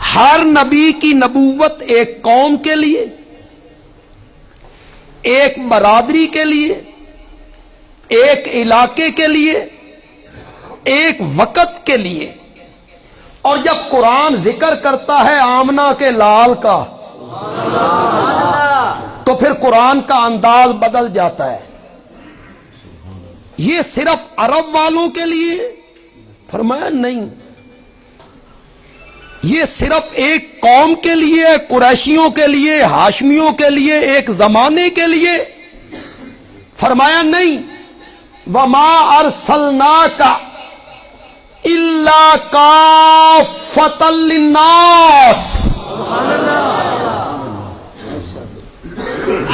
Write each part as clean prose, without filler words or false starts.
ہر نبی کی نبوت ایک قوم کے لیے، ایک برادری کے لیے، ایک علاقے کے لیے، ایک وقت کے لیے. اور جب قرآن ذکر کرتا ہے آمنہ کے لال کا تو پھر قرآن کا انداز بدل جاتا ہے. یہ صرف عرب والوں کے لیے؟ فرمایا نہیں، یہ صرف ایک قوم کے لیے، قریشیوں کے لیے، ہاشمیوں کے لیے، ایک زمانے کے لیے؟ فرمایا نہیں. وما ارسلناک الا کافۃ للناس،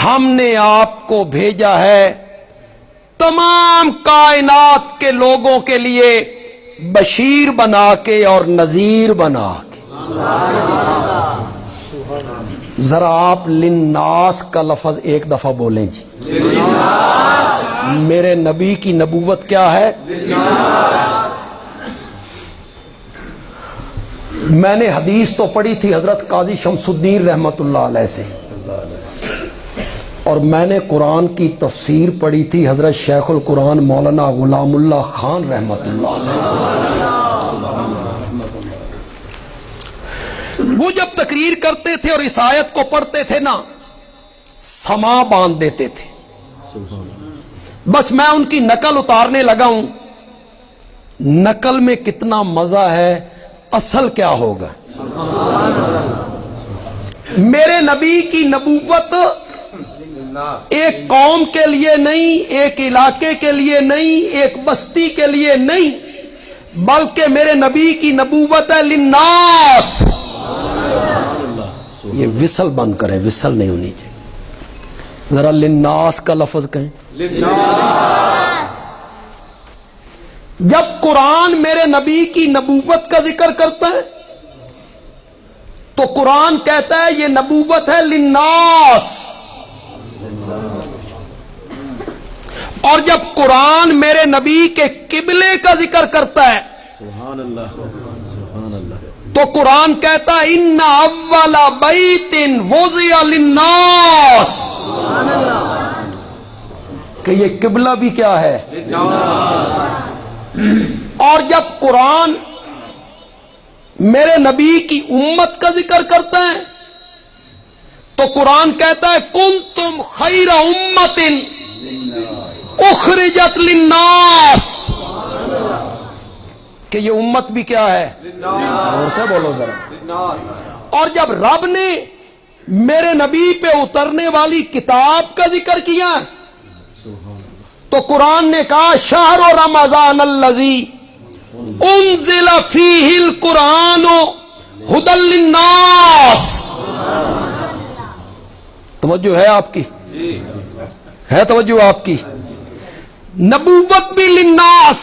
ہم نے آپ کو بھیجا ہے تمام کائنات کے لوگوں کے لیے بشیر بنا کے اور نذیر بنا کے. ذرا آپ للناس کا لفظ ایک دفعہ بولیں جی. میرے نبی کی نبوت کیا ہے؟ میں نے حدیث تو پڑھی تھی حضرت قاضی شمس الدین رحمت اللہ علیہ سے، اور میں نے قرآن کی تفسیر پڑھی تھی حضرت شیخ القرآن مولانا غلام اللہ خان رحمت اللہ علیہ. وہ جب تقریر کرتے تھے اور اس آیت کو پڑھتے تھے نا، سما باندھ دیتے تھے. بس میں ان کی نقل اتارنے لگا ہوں. نقل میں کتنا مزہ ہے، اصل کیا ہوگا. میرے نبی کی نبوت ایک قوم کے لیے نہیں، ایک علاقے کے لیے نہیں، ایک بستی کے لیے نہیں، بلکہ میرے نبی کی نبوت ہے للناس. یہ وصل بند کریں، وصل نہیں ہونی چاہیے. ذرا للناس کا لفظ کہیں. جب قرآن میرے نبی کی نبوت کا ذکر کرتا ہے تو قرآن کہتا ہے یہ نبوت ہے للناس. اور جب قرآن میرے نبی کے قبلے کا ذکر کرتا ہے سبحان اللہ سبحان اللہ تو قرآن کہتا ہے ان اول بیت وضع للناس، کہ یہ قبلہ بھی کیا ہے. اور جب قرآن میرے نبی کی امت کا ذکر کرتا ہے تو قرآن کہتا ہے کنتم خیر امت اخرجت للناس، کہ یہ امت بھی کیا ہے. اور سے بولو ذرا. اور جب رب نے میرے نبی پہ اترنے والی کتاب کا ذکر کیا تو قرآن نے کہا شہر رمضان الذی انزل فیہ القرآن ھدی للناس. توجہ ہے آپ کی؟ ہے توجہ آپ کی؟ نبوت بھی للناس،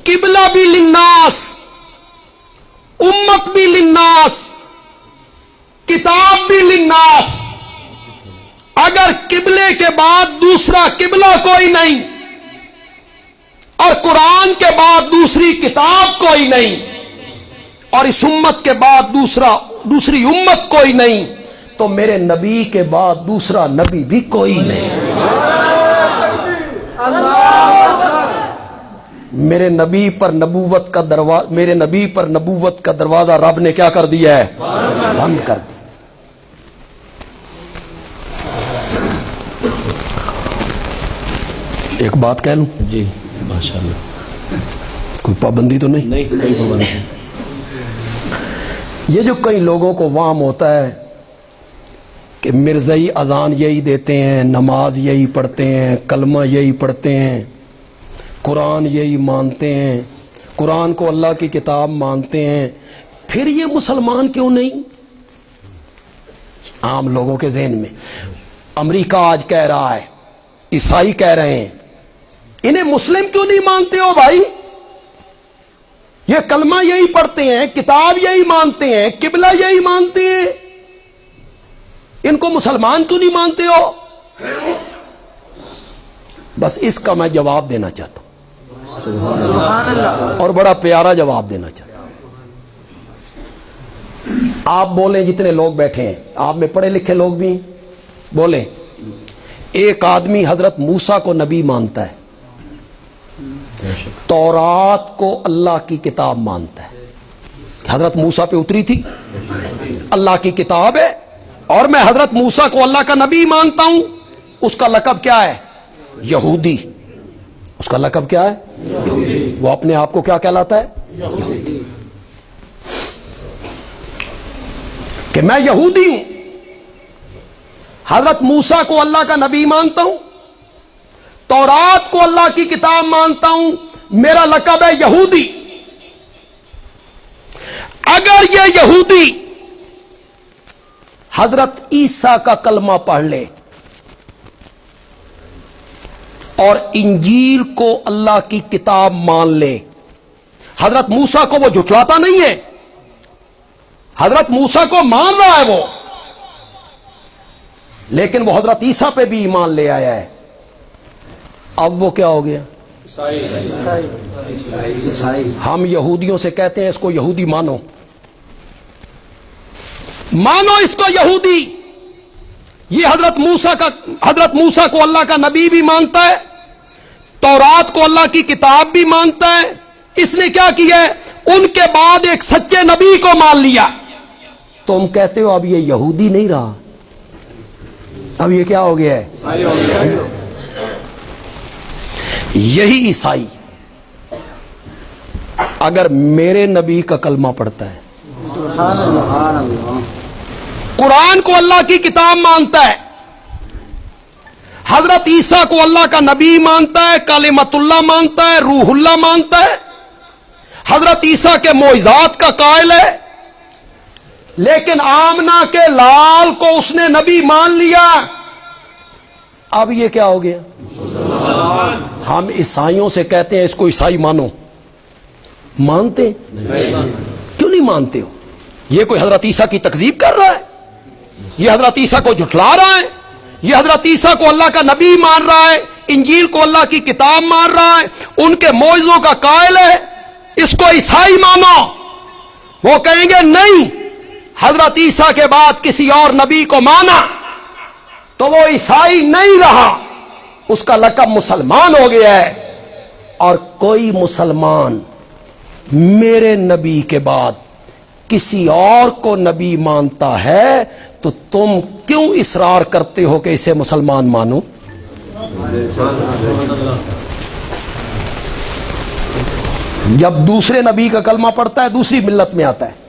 قبلہ بھی للناس، امت بھی للناس، کتاب بھی للناس. اگر قبلے کے بعد دوسرا قبلہ کوئی نہیں اور قرآن کے بعد دوسری کتاب کوئی نہیں اور اس امت کے بعد دوسری امت کوئی نہیں تو میرے نبی کے بعد دوسرا نبی بھی کوئی نہیں. میرے نبی پر نبوت کا دروازہ رب نے کیا کر دیا ہے؟ بند کر دیا. ایک بات کہہ لوں جی ماشاءاللہ. کوئی پابندی تو نہیں؟ نہیں کوئی پابندی. یہ جو کئی لوگوں کو وہم ہوتا ہے کہ مرزائی اذان یہی دیتے ہیں، نماز یہی پڑھتے ہیں، کلمہ یہی پڑھتے ہیں، قرآن یہی مانتے ہیں، قرآن کو اللہ کی کتاب مانتے ہیں، پھر یہ مسلمان کیوں نہیں؟ عام لوگوں کے ذہن میں امریکہ آج کہہ رہا ہے، عیسائی کہہ رہے ہیں، انہیں مسلم کیوں نہیں مانتے ہو بھائی؟ یہ کلمہ یہی پڑھتے ہیں، کتاب یہی مانتے ہیں، قبلہ یہی مانتے ہیں، ان کو مسلمان کیوں نہیں مانتے ہو؟ بس اس کا میں جواب دینا چاہتا ہوں، اور بڑا پیارا جواب دینا چاہتا ہوں. آپ بولیں جتنے لوگ بیٹھے ہیں آپ میں پڑھے لکھے لوگ بھی بولیں. ایک آدمی حضرت موسیٰ کو نبی مانتا ہے, تورات کو اللہ کی کتاب مانتا ہے, حضرت موسیٰ پہ اتری تھی, اللہ کی کتاب ہے, اور میں حضرت موسیٰ کو اللہ کا نبی مانتا ہوں. اس کا لقب کیا ہے؟ یہودی. اس کا لقب کیا ہے؟ یہودی. وہ اپنے آپ کو کیا کہلاتا ہے؟ یہودی. کہ میں یہودی ہوں, حضرت موسیٰ کو اللہ کا نبی مانتا ہوں, تورات کو اللہ کی کتاب مانتا ہوں, میرا لقب ہے یہودی. اگر یہ یہودی حضرت عیسیٰ کا کلمہ پڑھ لے اور انجیل کو اللہ کی کتاب مان لے, حضرت موسیٰ کو وہ جھٹلاتا نہیں ہے, حضرت موسیٰ کو مان رہا ہے وہ, لیکن وہ حضرت عیسیٰ پہ بھی ایمان لے آیا ہے. اب وہ کیا ہو گیا؟ ہم یہودیوں سے کہتے ہیں اس کو یہودی مانو, مانو اس کو یہودی. یہ حضرت موسیٰ کو اللہ کا نبی بھی مانتا ہے, تورات کو اللہ کی کتاب بھی مانتا ہے. اس نے کیا کیا ہے؟ ان کے بعد ایک سچے نبی کو مان لیا. تم کہتے ہو اب یہ یہودی نہیں رہا, اب یہ کیا ہو گیا ہے؟ یہی عیسائی اگر میرے نبی کا کلمہ پڑھتا ہے, قرآن کو اللہ کی کتاب مانتا ہے, حضرت عیسیٰ کو اللہ کا نبی مانتا ہے, کلمۃ اللہ مانتا ہے, روح اللہ مانتا ہے, حضرت عیسیٰ کے معجزات کا قائل ہے, لیکن آمنہ کے لال کو اس نے نبی مان لیا. اب یہ کیا ہو گیا؟ ہم عیسائیوں سے کہتے ہیں اس کو عیسائی مانو, مانتے کیوں نہیں مانتے ہو؟ یہ کوئی حضرت عیسیٰ کی تکذیب کر رہا ہے, یہ حضرت عیسیٰ کو جھٹلا رہا ہے, یہ حضرت عیسیٰ کو اللہ کا نبی مان رہا ہے, انجیل کو اللہ کی کتاب مان رہا ہے, ان کے معجزوں کا قائل ہے, اس کو عیسائی مانو. وہ کہیں گے نہیں, حضرت عیسیٰ کے بعد کسی اور نبی کو مانا تو وہ عیسائی نہیں رہا, اس کا لقب مسلمان ہو گیا ہے. اور کوئی مسلمان میرے نبی کے بعد کسی اور کو نبی مانتا ہے تو تم کیوں اصرار کرتے ہو کہ اسے مسلمان مانو؟ جب دوسرے نبی کا کلمہ پڑھتا ہے دوسری ملت میں آتا ہے.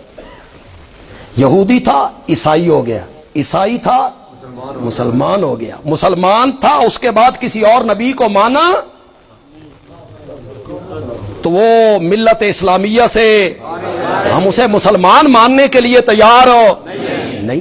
یہودی تھا عیسائی ہو گیا, عیسائی تھا مسلمان ہو گیا, مسلمان تھا اس کے بعد کسی اور نبی کو مانا تو وہ ملت اسلامیہ سے ہم اسے مسلمان ماننے کے لیے تیار ہو نہیں.